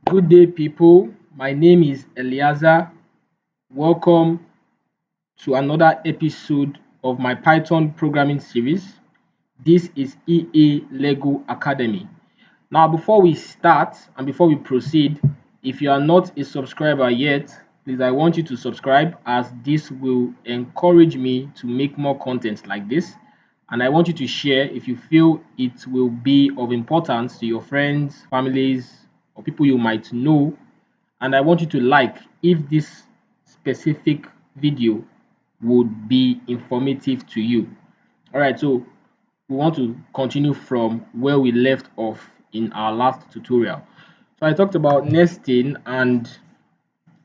Good day, people. My name is Eliaza. Welcome to another episode of my Python programming series. This is EA Lego Academy. Now, before we start and before we proceed, if you are not a subscriber yet, please I want you to subscribe as this will encourage me to make more content like this. And I want you to share if you feel it will be of importance to your friends, families, or people you might know. And I want you to like if this specific video would be informative to you. All right, so we want to continue from where we left off in our last tutorial. So I talked about nesting and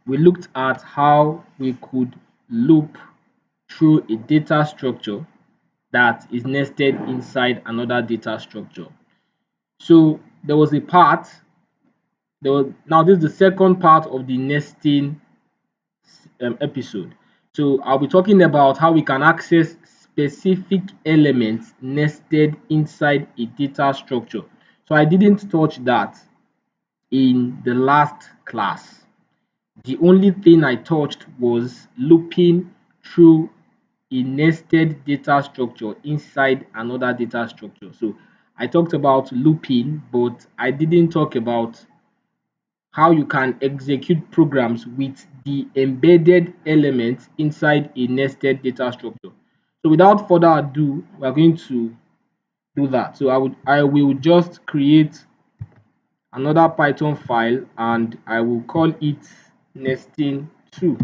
we looked at how we could loop through a data structure that is nested inside another data structure. So there was a part, now this is the second part of the nesting episode. So I'll be talking about how we can access specific elements nested inside a data structure. So I didn't touch that in the last class. The only thing I touched was looping through a nested data structure inside another data structure. So I talked about looping, but I didn't talk about how you can execute programs with the embedded elements inside a nested data structure. So without further ado, we are going to do that. So I will just create another Python file and I will call it nesting2. So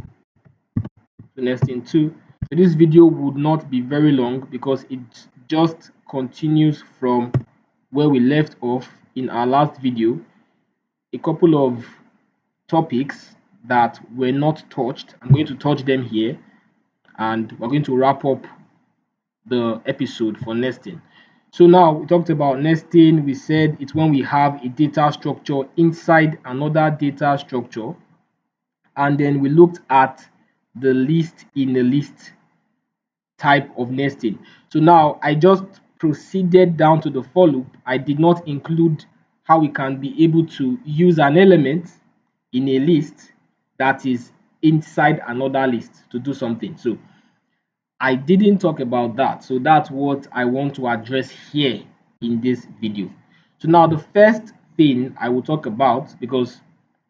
nesting2. So this video would not be very long because it just continues from where we left off in our last video. A couple of topics that were not touched. I'm going to touch them here and we're going to wrap up the episode for nesting. So now we talked about nesting. We said it's when we have a data structure inside another data structure. And then we looked at the list in a list type of nesting. So now I just proceeded down to the for loop. I did not include how we can be able to use an element in a list that is inside another list to do something. So I didn't talk about that. So that's what I want to address here in this video. So now the first thing I will talk about, because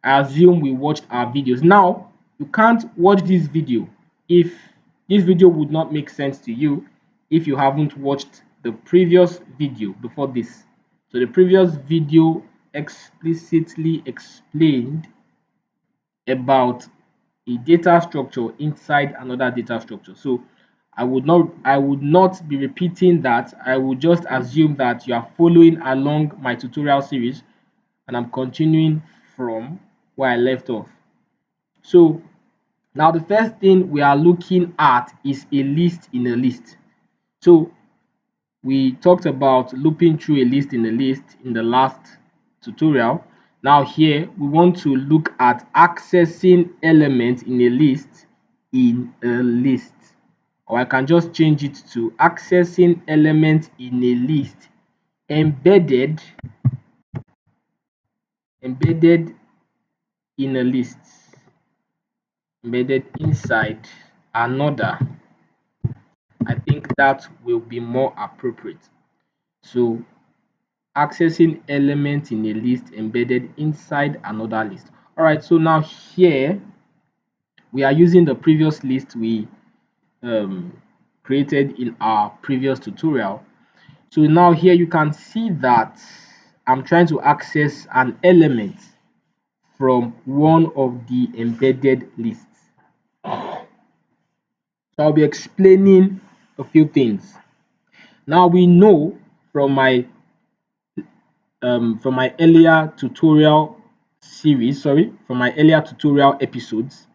I assume we watched our videos. Now, you can't watch this video if this video would not make sense to you if you haven't watched the previous video before this. So the previous video explicitly explained about a data structure inside another data structure. So I would not be repeating that. I would just assume that you are following along my tutorial series and I'm continuing from where I left off. So now the first thing we are looking at is a list in a list. So we talked about looping through a list in a list in the last tutorial. Now here we want to look at accessing elements in a list in a list, or I can just change it to accessing elements in a list embedded embedded in a list, embedded inside another. I think that will be more appropriate. So accessing elements in a list embedded inside another list. All right, so now here we are using the previous list we um, created in our previous tutorial. So now here you can see that I'm trying to access an element from one of the embedded lists. So I'll be explaining a few things. Now we know from my earlier tutorial series, from my earlier tutorial episodes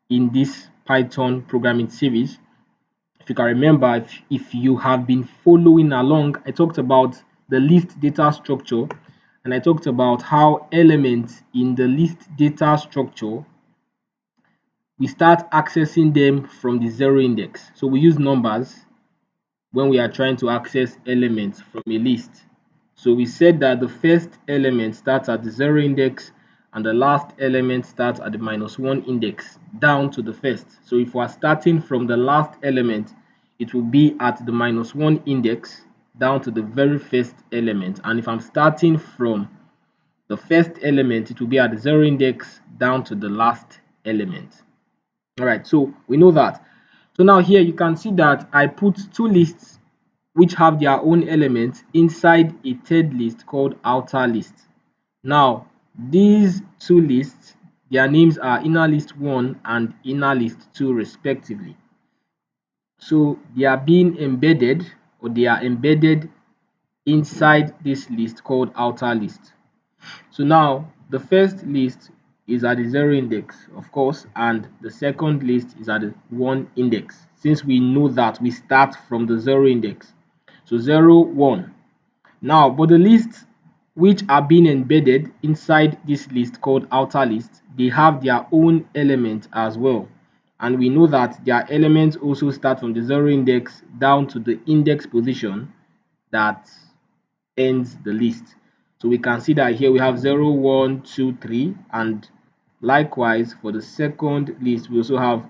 in this Python programming series. If you can remember, if you have been following along, I talked about the list data structure and I talked about how elements in the list data structure, we start accessing them from the zero index. So we use numbers when we are trying to access elements from a list. So we said that the first element starts at the zero index and the last element starts at the -1 index down to the first. So if we are starting from the last element, it will be at the -1 index down to the very first element. And if I'm starting from the first element, it will be at the 0 index down to the last element. All right, so we know that. So now here you can see that I put two lists which have their own elements inside a third list called outer list. Now, these two lists, their names are inner list 1 and inner list 2 respectively. So they are being embedded, or they are embedded inside this list called outer list. So now the first list is at the 0 index, of course, and the second list is at the 1 index, since we know that we start from the 0 index. So 0, 1. Now, but the lists which are being embedded inside this list called outer list, they have their own element as well. And we know that their elements also start from the 0 index down to the index position that ends the list. So we can see that here we have 0, 1, 2, 3, and likewise for the second list we also have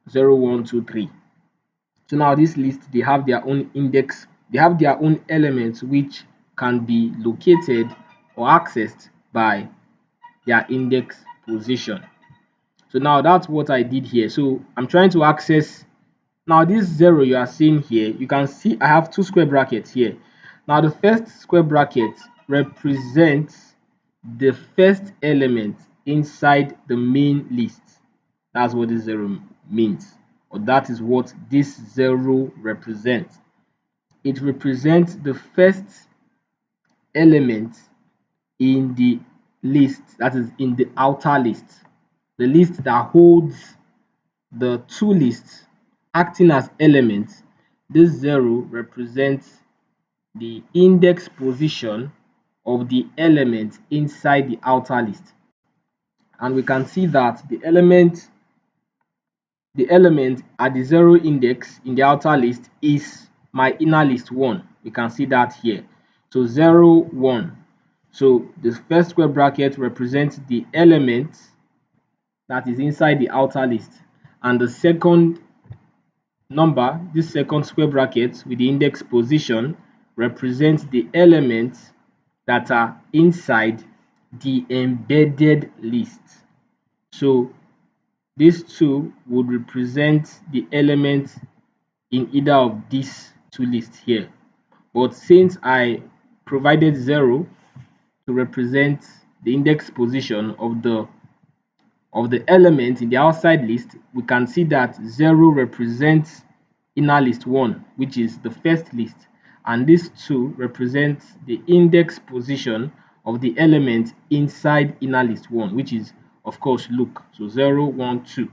0, 1, 2, 3. So now this list, they have their own index, they have their own elements which can be located or accessed by their index position. So now that's what I did here. So I'm trying to access, now this 0 you are seeing here, you can see I have two square brackets here. Now the first square bracket represents the first element inside the main list. That's what this 0 means, or that is what this 0 represents. It represents the first element in the list, that is in the outer list, the list that holds the two lists acting as elements. This 0 represents the index position of the element inside the outer list. And we can see that the element at the 0 index in the outer list is my inner list 1. We can see that here. So 0, 1. So the first square bracket represents the element that is inside the outer list, and the second number, this second square bracket with the index position, represents the elements that are inside the embedded list. So these two would represent the elements in either of these two lists here. But since I provided 0 to represent the index position of the element in the outside list, we can see that 0 represents inner list 1, which is the first list, and this 2 represents the index position of the element inside inner list 1, which is of course Luke. So 0, 1, 2.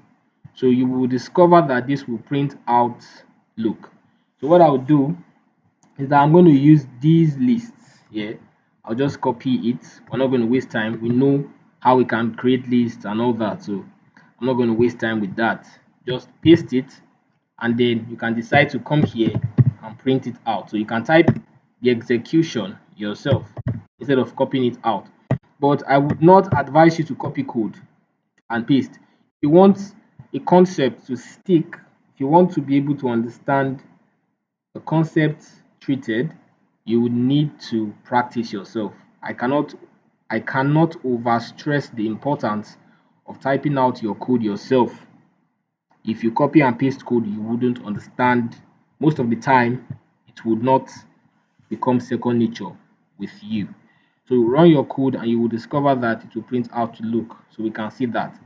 So you will discover that this will print out Luke. So what I will do is that I'm going to use these lists here. I'll just copy it. We're not going to waste time. We know how we can create lists and all that, so I'm not going to waste time with that. Just paste it, and then you can decide to come here and print it out. So you can type the execution yourself instead of copying it out. But I would not advise you to copy code and paste. If you want a concept to stick, if you want to be able to understand the concept treated, you would need to practice yourself. I cannot overstress the importance of typing out your code yourself. If you copy and paste code you wouldn't understand, most of the time it would not become second nature with you. So run your code and you will discover that it will print out to look. So we can see that.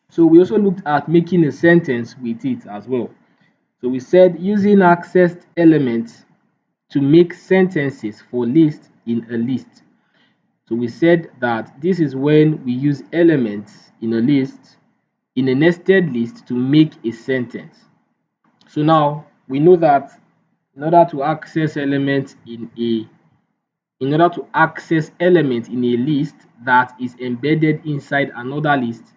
So we also looked at making a sentence with it as well. So we said using accessed elements to make sentences for lists in a list. So we said that this is when we use elements in a list, in a nested list, to make a sentence. So now we know that in order to access elements in a list that is embedded inside another list,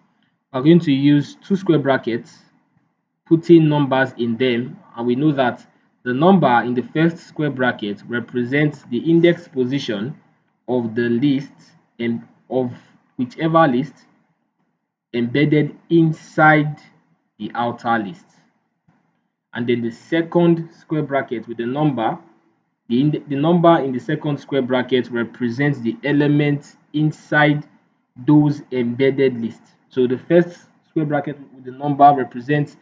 we're going to use two square brackets, putting numbers in them, and we know that the number in the first square bracket represents the index position of the list and of whichever list embedded inside the outer list. And then the second square bracket with the number, the number in the second square bracket represents the elements inside those embedded lists. So the first square bracket with the number represents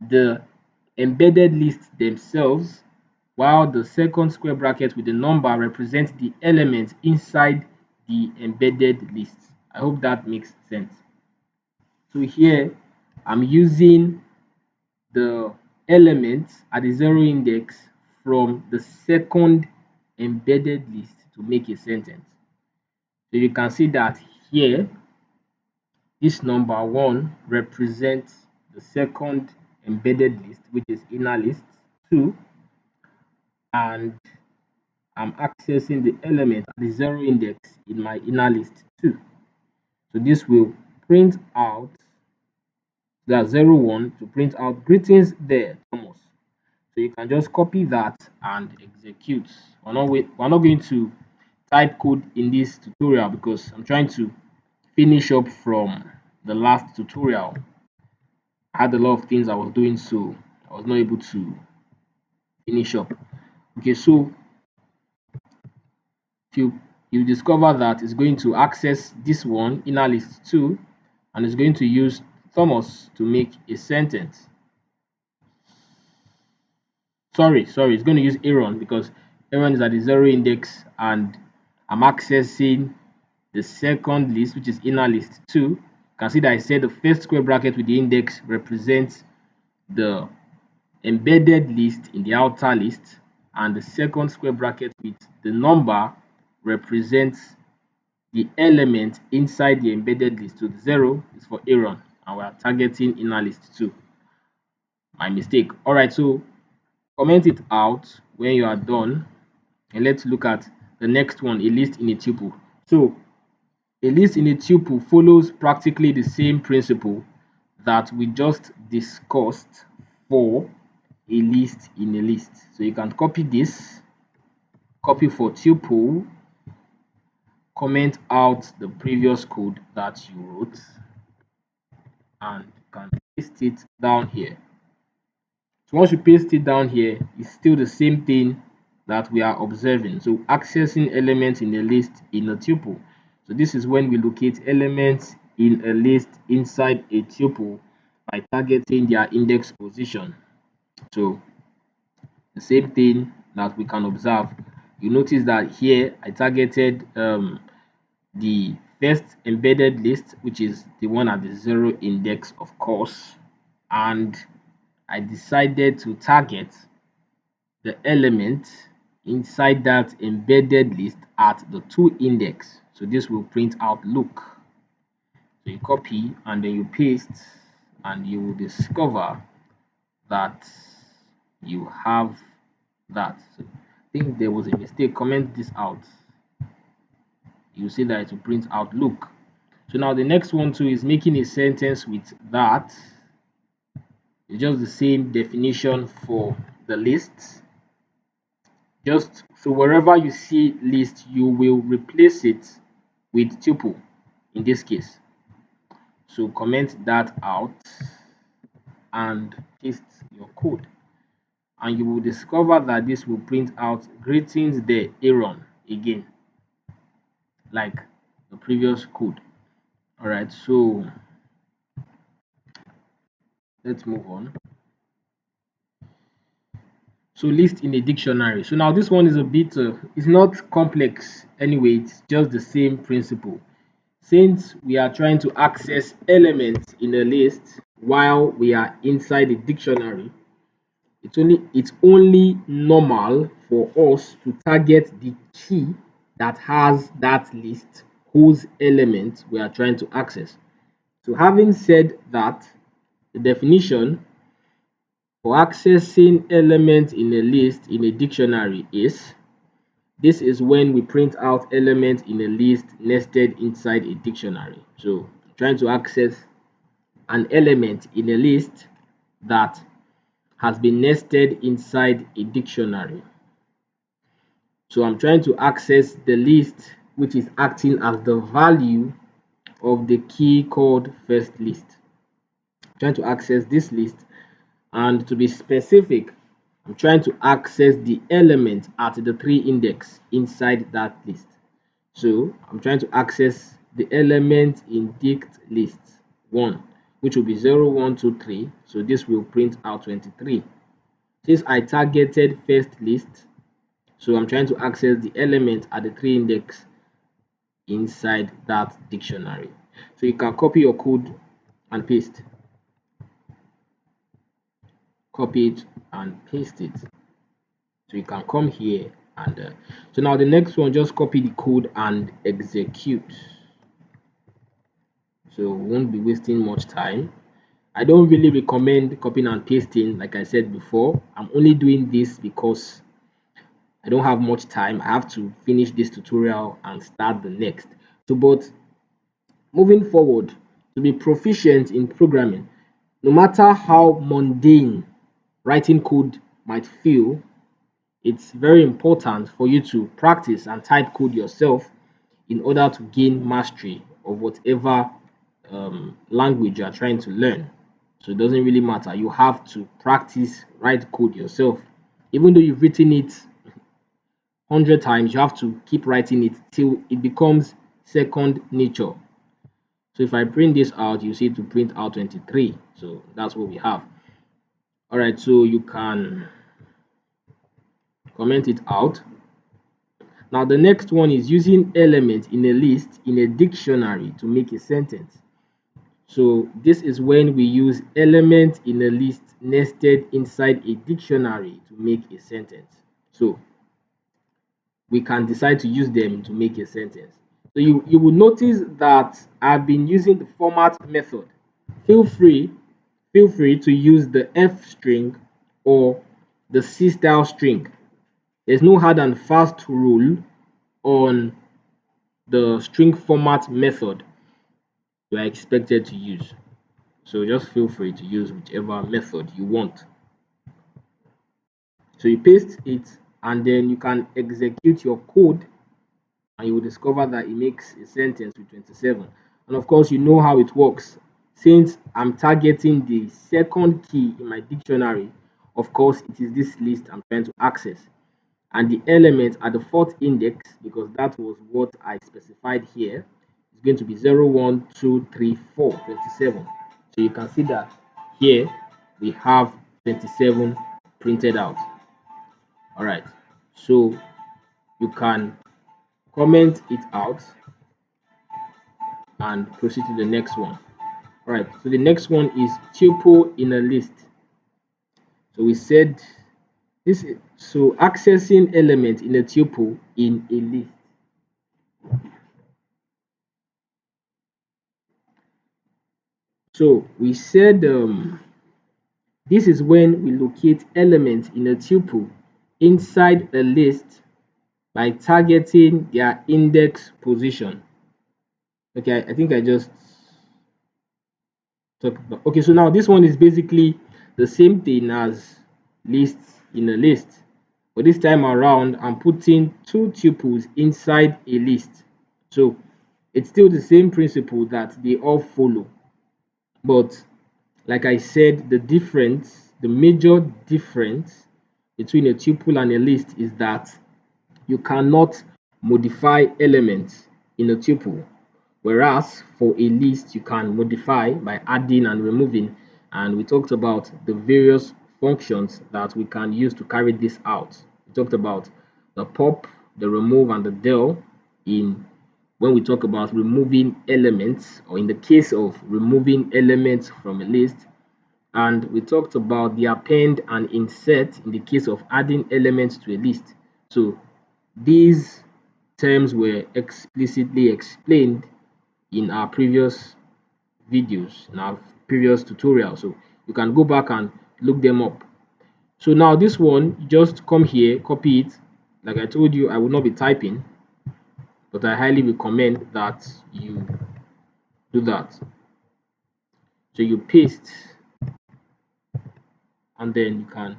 the embedded lists themselves, while the second square bracket with the number represents the elements inside the embedded list. I hope that makes sense. So here I'm using the elements at the zero index from the second embedded list to make a sentence. So you can see that here this number 1 represents the second embedded list, which is inner list 2, and I'm accessing the element at the zero index in my inner list 2. So this will print out that 01 to print out greetings there, Thomas. So you can just copy that and execute. We're not going to type code in this tutorial because I'm trying to finish up from the last tutorial. I had a lot of things I was doing, so I was not able to finish up. Okay, so you discover that it's going to access this one, inner list 2, and it's going to use Thomas to make a sentence. Sorry, it's going to use Aaron because Aaron is at the zero index and I'm accessing the second list, which is inner list 2. You can see that I said the first square bracket with the index represents the embedded list in the outer list, and the second square bracket with the number represents the element inside the embedded list. So the 0 is for Aaron and we are targeting inner list 2. My mistake. All right, so comment it out when you are done, and let's look at the next one, a list in a tuple. So a list in a tuple follows practically the same principle that we just discussed for a list in a list. So you can copy this, copy for tuple, comment out the previous code that you wrote, and you can paste it down here. So once you paste it down here, it's still the same thing that we are observing. So accessing elements in a list in a tuple. So this is when we locate elements in a list inside a tuple by targeting their index position. So the same thing that we can observe. You notice that here I targeted the first embedded list, which is the one at the 0 index, of course, and I decided to target the element inside that embedded list at the 2 index. So this will print out look. So you copy and then you paste, and you will discover that you have that. So I think there was a mistake. Comment this out. You see that it will print out look. So now the next one too is making a sentence with that. It's just the same definition for the lists. Just so wherever you see list, you will replace it with tuple in this case. So comment that out and paste your code, and you will discover that this will print out greetings there, Aaron, again, like the previous code. All right, so let's move on. So list in a dictionary. So now this one is a bit it's not complex anyway, it's just the same principle. Since we are trying to access elements in a list while we are inside a dictionary, it's only normal for us to target the key that has that list whose element we are trying to access. So having said that, the definition for accessing elements in a list in a dictionary is, this is when we print out elements in a list nested inside a dictionary. So trying to access an element in a list that has been nested inside a dictionary. So I'm trying to access the list which is acting as the value of the key called first list. I'm trying to access this list, and to be specific, I'm trying to access the element at the 3 index inside that list. So I'm trying to access the element in dict list 1, which will be 0, 1, 2, 3. So this will print out 23. Since I targeted first list, so I'm trying to access the element at the 3 index inside that dictionary. So you can copy your code and paste. Copy it and paste it. So you can come here and so now the next one, just copy the code and execute. So we won't be wasting much time. I don't really recommend copying and pasting, like I said before. I'm only doing this because I don't have much time. I have to finish this tutorial and start the next. So, but moving forward, to be proficient in programming, no matter how mundane writing code might feel, it's very important for you to practice and type code yourself in order to gain mastery of whatever language you are trying to learn. So it doesn't really matter. You have to practice write code yourself. Even though you've written it 100 times, you have to keep writing it till it becomes second nature. So if I print this out, you see to print out 23. So that's what we have. All right, so you can comment it out. Now the next one is using element in a list in a dictionary to make a sentence. So this is when we use element in a list nested inside a dictionary to make a sentence. So we can decide to use them to make a sentence. So you will notice that I've been using the format method. Feel free, feel free to use the F string or the C style string. There's no hard and fast rule on the string format method you are expected to use. So just feel free to use whichever method you want. So you paste it and then you can execute your code and you will discover that it makes a sentence with 27. And of course, you know how it works. Since I'm targeting the second key in my dictionary, of course, it is this list I'm trying to access. And the element at the 4th index, because that was what I specified here, is going to be 0, 1, 2, 3, 4, 27. So you can see that here we have 27 printed out. All right, so you can comment it out and proceed to the next one. All right, so the next one is tuple in a list. So we said this, so accessing element in a tuple in a list. So we said this is when we locate elements in a tuple inside a list by targeting their index position. Okay, I think I just talked about. Okay, so now this one is basically the same thing as lists in a list, but this time around I'm putting two tuples inside a list. So it's still the same principle that they all follow, but like I said, the major difference between a tuple and a list is that you cannot modify elements in a tuple, whereas for a list you can modify by adding and removing, and we talked about the various functions that we can use to carry this out. We talked about the pop, the remove, and the del in when we talk about removing elements, or in the case of removing elements from a list, and we talked about the append and insert in the case of adding elements to a list. So these terms were explicitly explained in our previous videos, in our previous tutorial. So you can go back and look them up. So now this one, just come here, copy it. Like I told you, I will not be typing, but I highly recommend that you do that. So you paste and then you can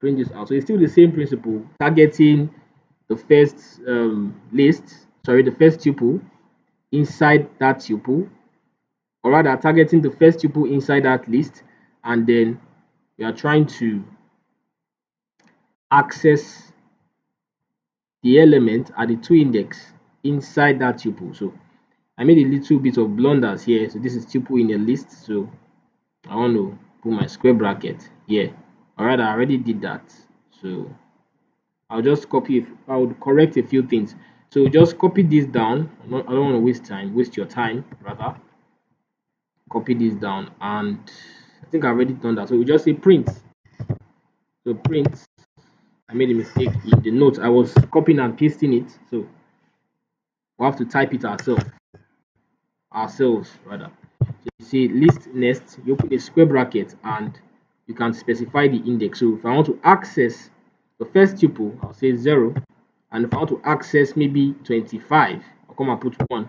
print this out. So it's still the same principle, targeting the first the first tuple inside that tuple, or rather targeting the first tuple inside that list, and then we are trying to access the element at the two index inside that tuple. So I made a little bit of blunders here. So this is tuple in a list. So I want to put my square bracket here. All right, I already did that. So I'll just copy. I would correct a few things. So just copy this down. I don't want to waste your time rather. Copy this down, and I think I've already done that. So we just say print. So print. I made a mistake in the notes. I was copying and pasting it. So we have to type it ourselves rather. So you see list next, you open a square bracket and you can specify the index. So if I want to access the first tuple, I'll say 0. And if I want to access maybe 25, I'll come and put 1.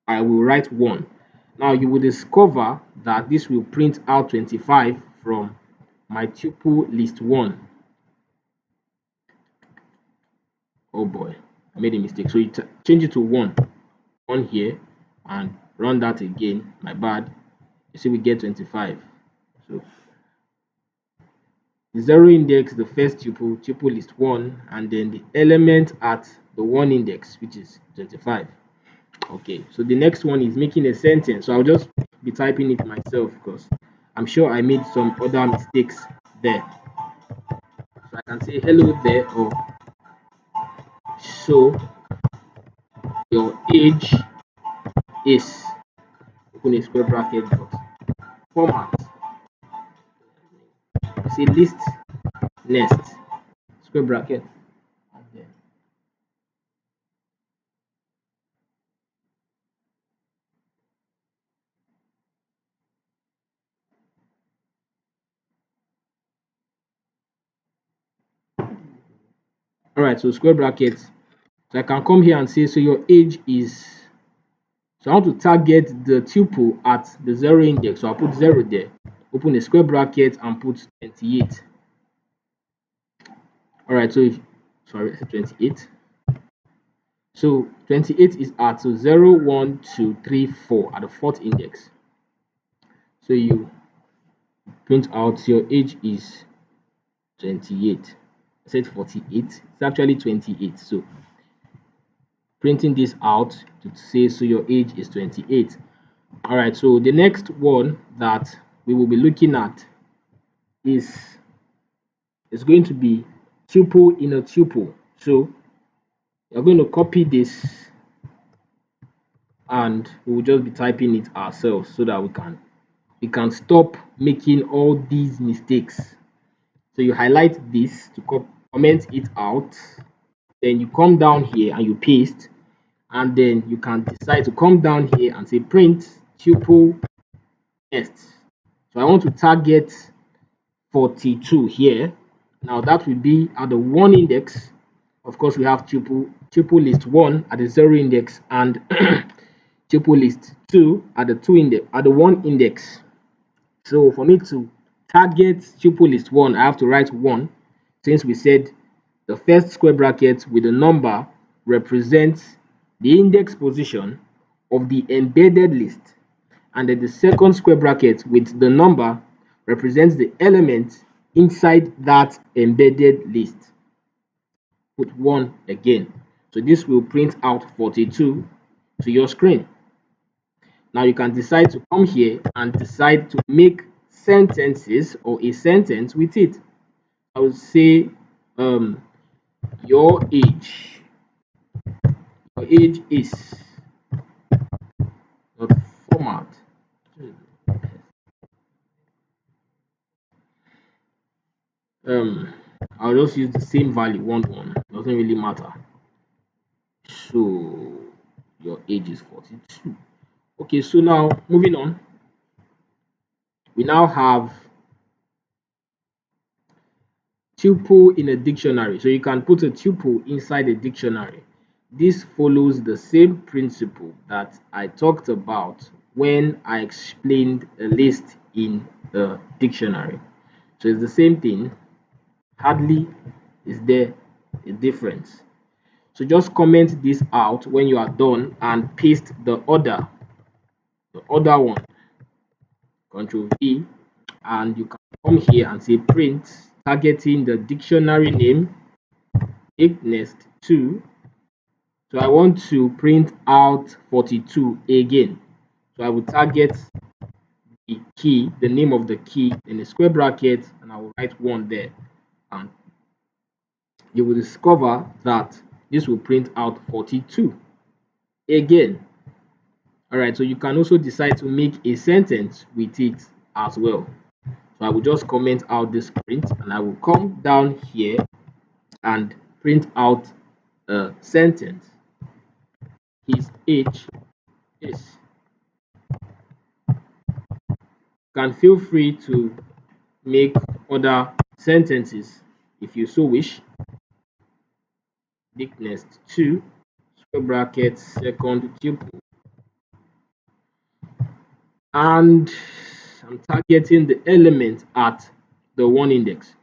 I will write 1. Now you will discover that this will print out 25 from my tuple list 1. Oh boy, I made a mistake. So you change it to 1 here and run that again. My bad. You see we get 25. So 0 index, the first tuple list 1, and then the element at the 1 index, which is 25. Okay, so the next one is making a sentence. So I'll just be typing it myself because I'm sure I made some other mistakes there. So I can say hello there, or so your age is, open a square bracket, dot format. Say list next, square bracket. All right, so square brackets. So I can come here and say, so your age is, so I want to target the tuple at the 0 index. So I'll put 0 there, open a square bracket and put 28. All right, so if, sorry, 28. So 28 is at, so 0, 1, 2, 3, 4 at the 4th index. So you print out your age is 28. I said 48. It's actually 28. So printing this out to say, so your age is 28. All right, so the next one that we will be looking at is going to be tuple in a tuple. So you're going to copy this and we will just be typing it ourselves so that we can stop making all these mistakes. So you highlight this to comment it out, then you come down here and you paste, and then you can decide to come down here and say print tuple next. So I want to target 42 here. Now that will be at the 1 index. Of course, we have tuple list 1 at the 0 index and tuple list 2 at the 2 index at the 1 index. So for me to target tuple list 1, I have to write 1, since we said the first square bracket with the number represents the index position of the embedded list, and then the second square bracket with the number represents the element inside that embedded list. Put 1 again. So this will print out 42 to your screen. Now you can decide to come here and decide to make sentences or a sentence with it. I would say your age. Your age is not format. Um, I'll just use the same value, 1 doesn't really matter. So your age is 42. Okay, so now moving on, we now have tuple in a dictionary. So you can put a tuple inside a dictionary. This follows the same principle that I talked about when I explained a list in the dictionary. So it's the same thing. Hardly is there a difference. So just comment this out when you are done and paste the other one. Control V, and you can come here and say print, targeting the dictionary name Ignest 2. So I want to print out 42 again. So I will target the key, the name of the key in a square bracket, and I will write 1 there. And you will discover that this will print out 42 again. All right, so you can also decide to make a sentence with it as well. So I will just comment out this print, and I will come down here and print out a sentence. His age is. You can feel free to make other sentences if you so wish. Thickness 2, square bracket, second tuple. And I'm targeting the element at the 1 index.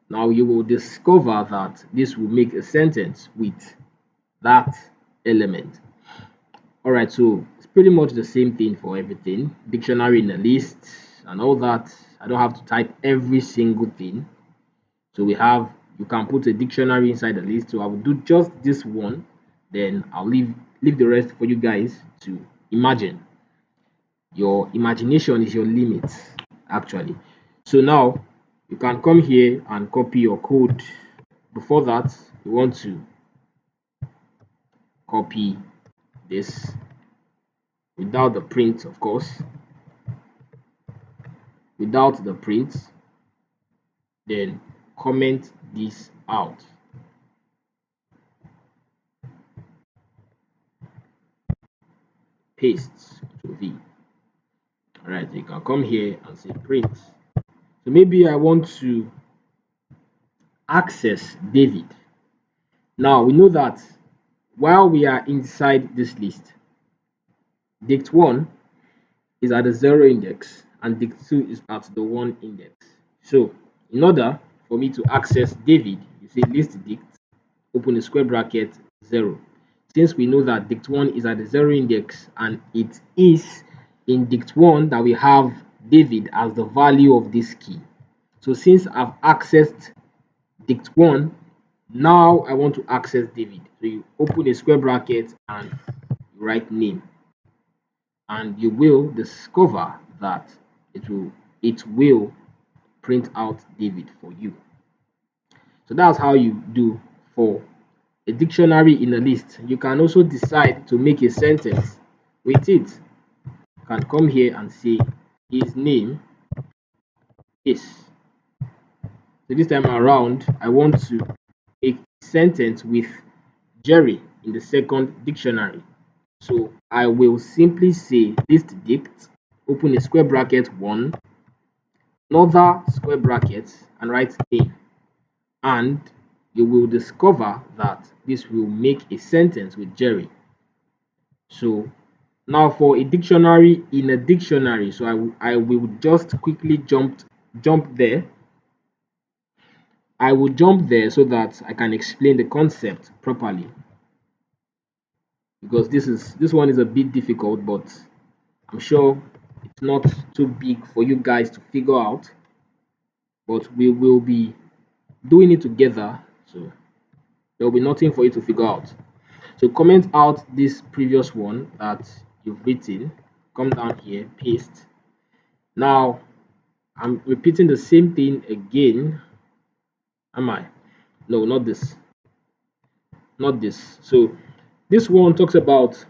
Now you will discover that this will make a sentence with that element. All right, so it's pretty much the same thing for everything. Dictionary in a list and all that. I don't have to type every single thing. So you can put a dictionary inside the list. So I will do just this one, then I'll leave the rest for you guys to imagine. Your imagination is your limit, actually. So now you can come here and copy your code. Before that, you want to copy this without the print, of course. Without the print, then comment this out. Paste to V. All right, you can come here and say print. So maybe I want to access David. Now we know that while we are inside this list, dict1 is at the 0 index and dict2 is at the 1 index. So in order for me to access David, you say list dict, open a square bracket, 0. Since we know that dict1 is at the 0 index and it is in dict1 that we have David as the value of this key. So since I've accessed dict1, now I want to access David. So you open a square bracket and you write name, and you will discover that it will print out David for you. So that's how you do for a dictionary in a list. You can also decide to make a sentence with it. You can come here and say his name is. So this time around, I want to make a sentence with Jerry in the second dictionary. So I will simply say list dict, open a square bracket 1, another square bracket, and write name. And you will discover that this will make a sentence with Jerry. So now for a dictionary in a dictionary, so I will just quickly jump there. I will jump there so that I can explain the concept properly, because this one is a bit difficult, but I'm sure it's not too big for you guys to figure out, but we will be doing it together, so there will be nothing for you to figure out. So comment out this previous one that you've written, come down here, paste. Now I'm repeating the same thing again. Am I? No, not this. So this one talks about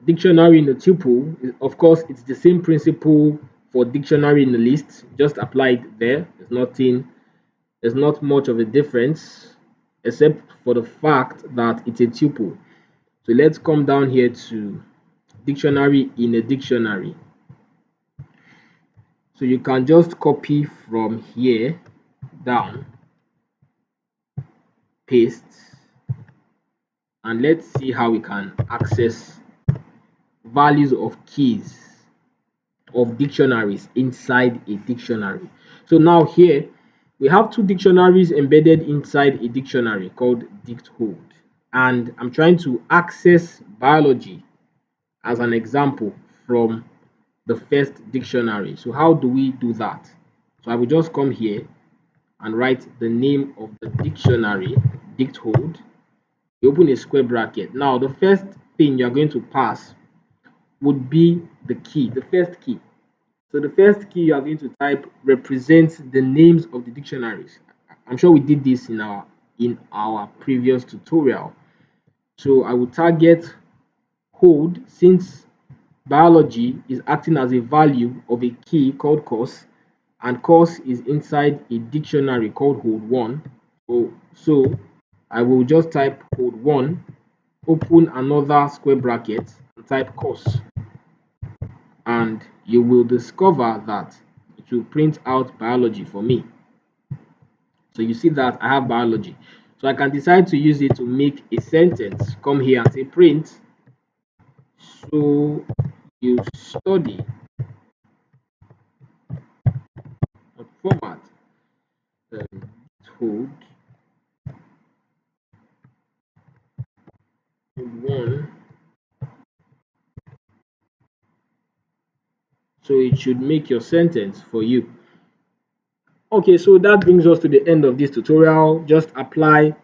dictionary in a tuple. Of course, it's the same principle for dictionary in a list, just applied there. There's not much of a difference, except for the fact that it's a tuple. So let's come down here to dictionary in a dictionary. So you can just copy from here down, paste, and let's see how we can access values of keys of dictionaries inside a dictionary. So now here we have two dictionaries embedded inside a dictionary called dicthold, and I'm trying to access biology as an example from the first dictionary. So how do we do that? So I will just come here and write the name of the dictionary, dict hold. You open a square bracket. Now the first thing you're going to pass would be the key, the first key. So the first key you are going to type represents the names of the dictionaries. I'm sure we did this in our previous tutorial. So I will target hold since biology is acting as a value of a key called course, and course is inside a dictionary called hold one. So I will just type hold one, open another square bracket, and type course, and you will discover that it will print out biology for me. So you see that I have biology. So I can decide to use it to make a sentence. Come here and say print. So you study a format hold one. So it should make your sentence for you. Okay, so that brings us to the end of this tutorial. Just apply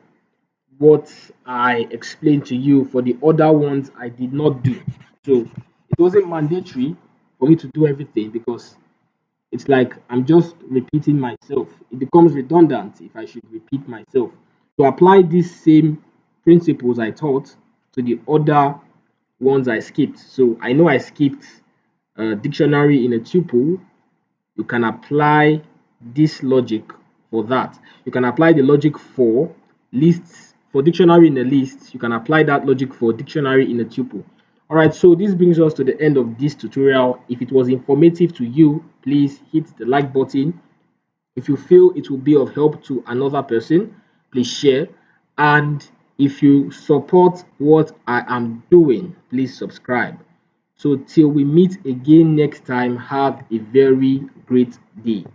what I explained to you for the other ones I did not do. So it wasn't mandatory for me to do everything because it's like I'm just repeating myself. It becomes redundant if I should repeat myself. So apply these same principles I taught to the other ones I skipped. So I know I skipped dictionary in a tuple. You can apply this logic for that. You can apply the logic for lists, for dictionary in a list. You can apply that logic for dictionary in a tuple. All right, so this brings us to the end of this tutorial. If it was informative to you, please hit the like button. If you feel it will be of help to another person, please share. And if you support what I am doing, please subscribe. So till we meet again next time, have a very great day.